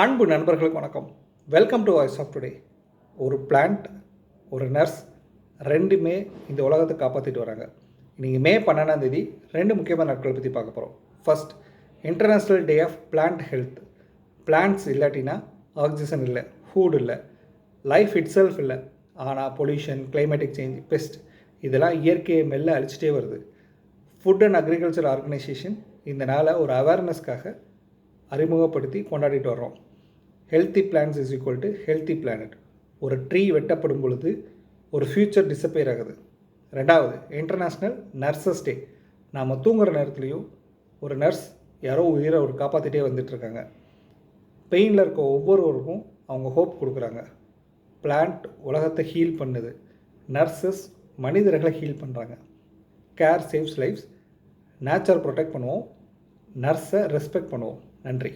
அன்பு நண்பர்களுக்கு வணக்கம். Welcome to voice of today. ஒரு பிளான்ட், ஒரு நர்ஸ் ரெண்டுமே இந்த உலகத்தை காப்பாற்றிட்டு வராங்க. இன்றைக்கி மே 12 2 முக்கியமான நாட்களை பற்றி பார்க்க போகிறோம். First, international day of plant health. Plants இல்லாட்டினா ஆக்சிஜன் இல்லை, ஃபுட் இல்லை, லைஃப் இட் செல்ஃப் இல்லை. ஆனால் பொல்யூஷன், கிளைமேட்டிக் சேஞ்ச், பெஸ்ட் இதெல்லாம் இயற்கையை மெல்ல அழிச்சிட்டே வருது. ஃபுட் அண்ட் அக்ரிகல்ச்சர் ஆர்கனைசேஷன் இந்த நாளை ஒரு அவேர்னஸ்க்காக அறிமுகப்படுத்தி கொண்டாடிட்டு வர்றோம். Healthy plans is equal to healthy planet. ஒரு ட்ரீ வெட்டப்படும் பொழுது ஒரு ஃப்யூச்சர் டிஸப்பியர் ஆகுது. ரெண்டாவது, இன்டர்நேஷ்னல் நர்சஸ் டே. நாம் தூங்குகிற நேரத்துலையும் ஒரு நர்ஸ் யாரோ உயிரை ஒரு காப்பாற்றிட்டே வந்துட்டுருக்காங்க. பெயினில் இருக்க ஒவ்வொருவருக்கும் அவங்க ஹோப் கொடுக்குறாங்க. பிளான்ட் உலகத்தை ஹீல் பண்ணுது, நர்சஸ் மனிதர்களை ஹீல் பண்ணுறாங்க. Care saves lives. Nature protect பண்ணுவோம், நர்ஸை ரெஸ்பெக்ட் பண்ணுவோம். நன்றி.